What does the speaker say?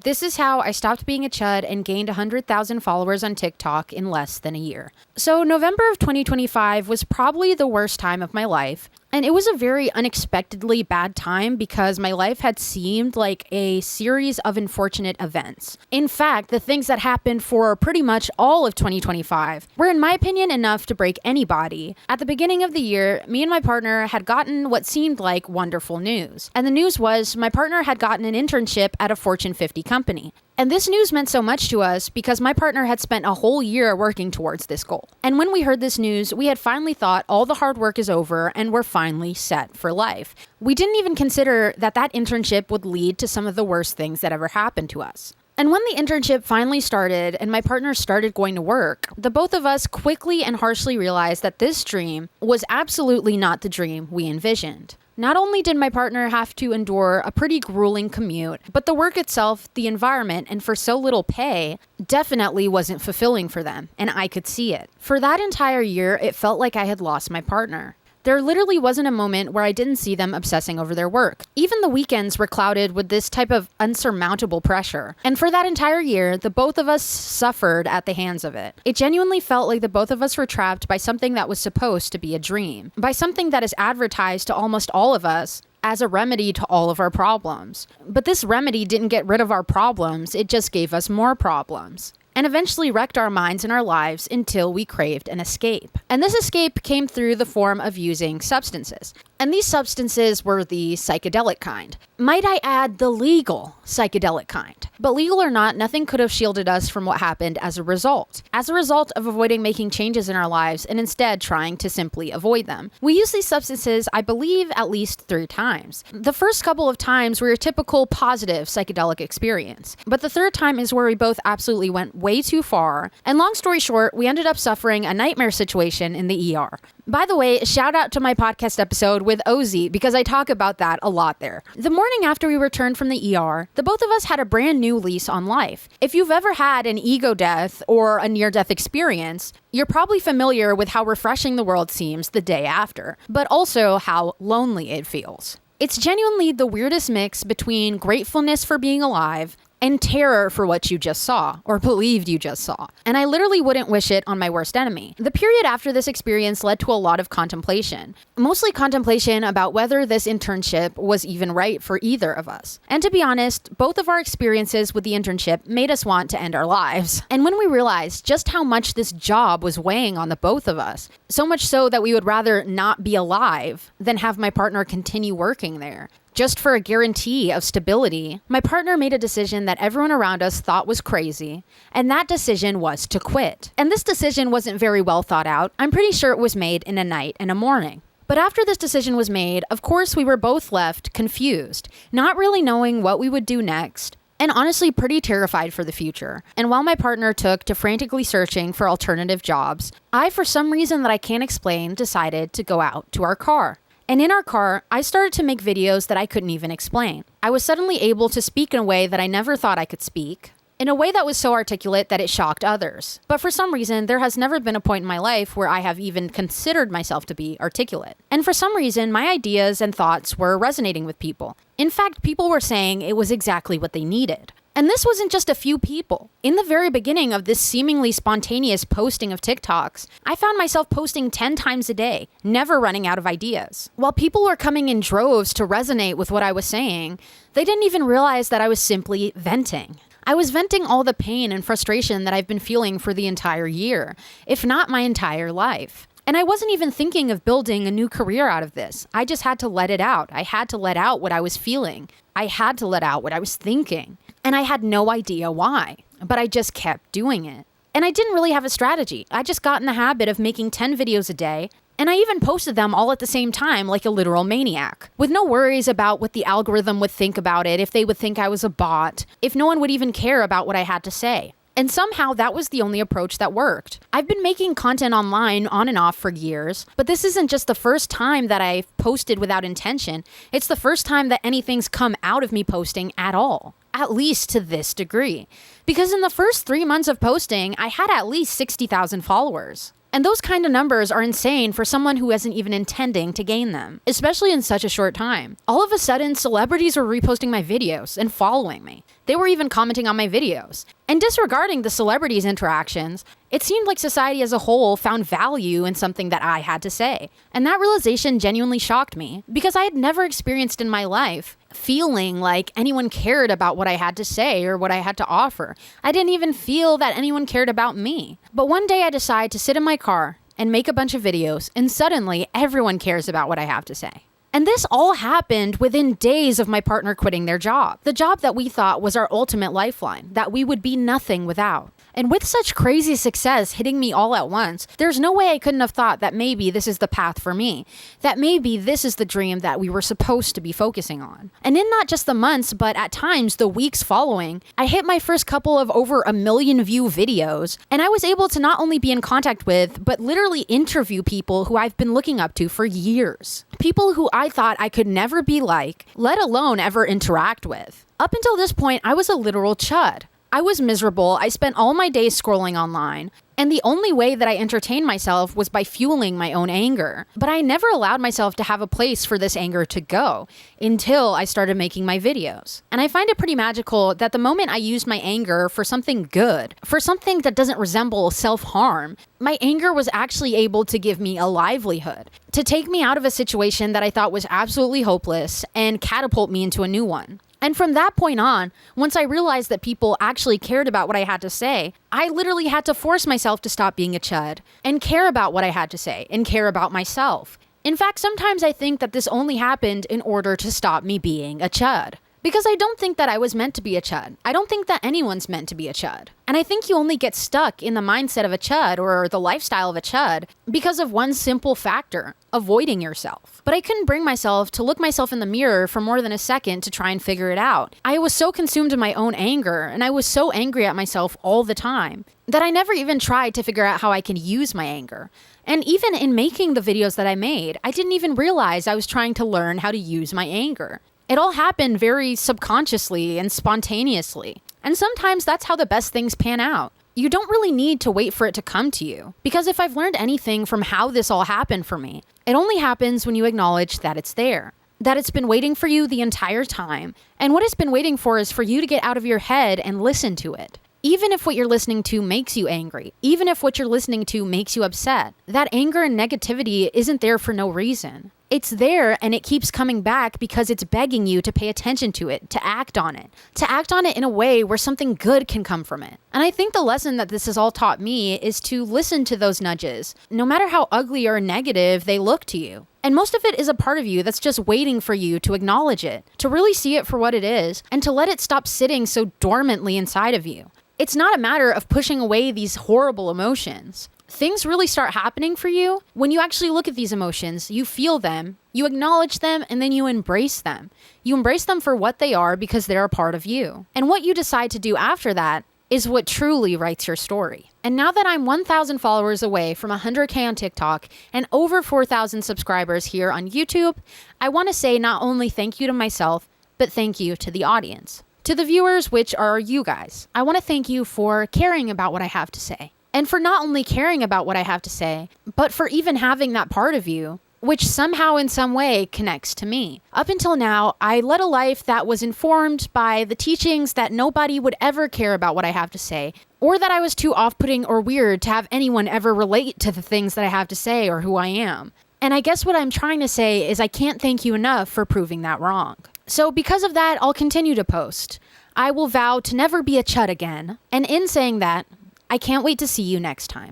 This is how I stopped being a chud and gained 100,000 followers on TikTok in less than a year. So November of 2025 was probably the worst time of my life. And it was a very unexpectedly bad time because my life had seemed like a series of unfortunate events. In fact, the things that happened for pretty much all of 2025 were, in my opinion, enough to break anybody. At the beginning of the year, me and my partner had gotten what seemed like wonderful news. And the news was my partner had gotten an internship at a Fortune 50 company. And this news meant so much to us because my partner had spent a whole year working towards this goal. And when we heard this news, we had finally thought all the hard work is over and we're finally set for life. We didn't even consider that that internship would lead to some of the worst things that ever happened to us. And when the internship finally started and my partner started going to work, the both of us quickly and harshly realized that this dream was absolutely not the dream we envisioned. Not only did my partner have to endure a pretty grueling commute, but the work itself, the environment, and for so little pay, definitely wasn't fulfilling for them, and I could see it. For that entire year, it felt like I had lost my partner. There literally wasn't a moment where I didn't see them obsessing over their work. Even the weekends were clouded with this type of unsurmountable pressure. And for that entire year, the both of us suffered at the hands of it. It genuinely felt like the both of us were trapped by something that was supposed to be a dream, by something that is advertised to almost all of us as a remedy to all of our problems. But this remedy didn't get rid of our problems, it just gave us more problems. And eventually wrecked our minds and our lives until we craved an escape. And this escape came through the form of using substances. And these substances were the psychedelic kind. Might I add, the legal psychedelic kind. But legal or not, nothing could have shielded us from what happened as a result. As a result of avoiding making changes in our lives and instead trying to simply avoid them. We used these substances, I believe, at least 3 times. The first couple of times were a typical positive psychedelic experience. But the third time is where we both absolutely went way too far. And long story short, we ended up suffering a nightmare situation in the ER. By the way, shout out to my podcast episode with Ozzy because I talk about that a lot there. The morning after we returned from the ER, the both of us had a brand new lease on life. If you've ever had an ego death or a near-death experience, you're probably familiar with how refreshing the world seems the day after, but also how lonely it feels. It's genuinely the weirdest mix between gratefulness for being alive and terror for what you just saw, or believed you just saw. And I literally wouldn't wish it on my worst enemy. The period after this experience led to a lot of contemplation. Mostly contemplation about whether this internship was even right for either of us. And to be honest, both of our experiences with the internship made us want to end our lives. And when we realized just how much this job was weighing on the both of us, so much so that we would rather not be alive than have my partner continue working there, just for a guarantee of stability, my partner made a decision that everyone around us thought was crazy, and that decision was to quit. And this decision wasn't very well thought out. I'm pretty sure it was made in a night and a morning. But after this decision was made, of course we were both left confused, not really knowing what we would do next, and honestly pretty terrified for the future. And while my partner took to frantically searching for alternative jobs, I, for some reason that I can't explain, decided to go out to our car. And in our car, I started to make videos that I couldn't even explain. I was suddenly able to speak in a way that I never thought I could speak, in a way that was so articulate that it shocked others. But for some reason, there has never been a point in my life where I have even considered myself to be articulate. And for some reason, my ideas and thoughts were resonating with people. In fact, people were saying it was exactly what they needed. And this wasn't just a few people. In the very beginning of this seemingly spontaneous posting of TikToks, I found myself posting 10 times a day, never running out of ideas. While people were coming in droves to resonate with what I was saying, they didn't even realize that I was simply venting. I was venting all the pain and frustration that I've been feeling for the entire year, if not my entire life. And I wasn't even thinking of building a new career out of this. I just had to let it out. I had to let out what I was feeling. I had to let out what I was thinking. And I had no idea why, but I just kept doing it. And I didn't really have a strategy. I just got in the habit of making 10 videos a day, and I even posted them all at the same time like a literal maniac, with no worries about what the algorithm would think about it, if they would think I was a bot, if no one would even care about what I had to say. And somehow that was the only approach that worked. I've been making content online on and off for years, but this isn't just the first time that I've posted without intention. It's the first time that anything's come out of me posting at all. At least to this degree. Because in the first 3 months of posting, I had at least 60,000 followers. And those kind of numbers are insane for someone who isn't even intending to gain them, especially in such a short time. All of a sudden, celebrities were reposting my videos and following me. They were even commenting on my videos. And disregarding the celebrities' interactions, it seemed like society as a whole found value in something that I had to say. And that realization genuinely shocked me because I had never experienced in my life feeling like anyone cared about what I had to say or what I had to offer. I didn't even feel that anyone cared about me. But one day I decided to sit in my car and make a bunch of videos, and suddenly everyone cares about what I have to say. And this all happened within days of my partner quitting their job. The job that we thought was our ultimate lifeline, that we would be nothing without. And with such crazy success hitting me all at once, there's no way I couldn't have thought that maybe this is the path for me, that maybe this is the dream that we were supposed to be focusing on. And in not just the months, but at times the weeks following, I hit my first couple of over 1 million view videos, and I was able to not only be in contact with, but literally interview people who I've been looking up to for years. People who I thought I could never be like, let alone ever interact with. Up until this point, I was a literal chud. I was miserable. I spent all my days scrolling online, and the only way that I entertained myself was by fueling my own anger. But I never allowed myself to have a place for this anger to go until I started making my videos. And I find it pretty magical that the moment I used my anger for something good, for something that doesn't resemble self-harm, my anger was actually able to give me a livelihood, to take me out of a situation that I thought was absolutely hopeless and catapult me into a new one. And from that point on, once I realized that people actually cared about what I had to say, I literally had to force myself to stop being a chud and care about what I had to say and care about myself. In fact, sometimes I think that this only happened in order to stop me being a chud. Because I don't think that I was meant to be a chud. I don't think that anyone's meant to be a chud. And I think you only get stuck in the mindset of a chud or the lifestyle of a chud because of one simple factor, avoiding yourself. But I couldn't bring myself to look myself in the mirror for more than a second to try and figure it out. I was so consumed in my own anger, and I was so angry at myself all the time, that I never even tried to figure out how I can use my anger. And even in making the videos that I made, I didn't even realize I was trying to learn how to use my anger. It all happened very subconsciously and spontaneously. And sometimes that's how the best things pan out. You don't really need to wait for it to come to you. Because if I've learned anything from how this all happened for me, it only happens when you acknowledge that it's there. That it's been waiting for you the entire time. And what it's been waiting for is for you to get out of your head and listen to it. Even if what you're listening to makes you angry, even if what you're listening to makes you upset, that anger and negativity isn't there for no reason. It's there and it keeps coming back because it's begging you to pay attention to it, to act on it in a way where something good can come from it. And I think the lesson that this has all taught me is to listen to those nudges, no matter how ugly or negative they look to you. And most of it is a part of you that's just waiting for you to acknowledge it, to really see it for what it is, and to let it stop sitting so dormantly inside of you. It's not a matter of pushing away these horrible emotions. Things really start happening for you when you actually look at these emotions, you feel them, you acknowledge them, and then you embrace them. You embrace them for what they are because they're a part of you. And what you decide to do after that is what truly writes your story. And now that I'm 1,000 followers away from 100K on TikTok and over 4,000 subscribers here on YouTube, I want to say not only thank you to myself, but thank you to the audience. To the viewers, which are you guys. I want to thank you for caring about what I have to say. And for not only caring about what I have to say, but for even having that part of you, which somehow in some way connects to me. Up until now, I led a life that was informed by the teachings that nobody would ever care about what I have to say, or that I was too off-putting or weird to have anyone ever relate to the things that I have to say or who I am. And I guess what I'm trying to say is I can't thank you enough for proving that wrong. So because of that, I'll continue to post. I will vow to never be a chud again. And in saying that, I can't wait to see you next time.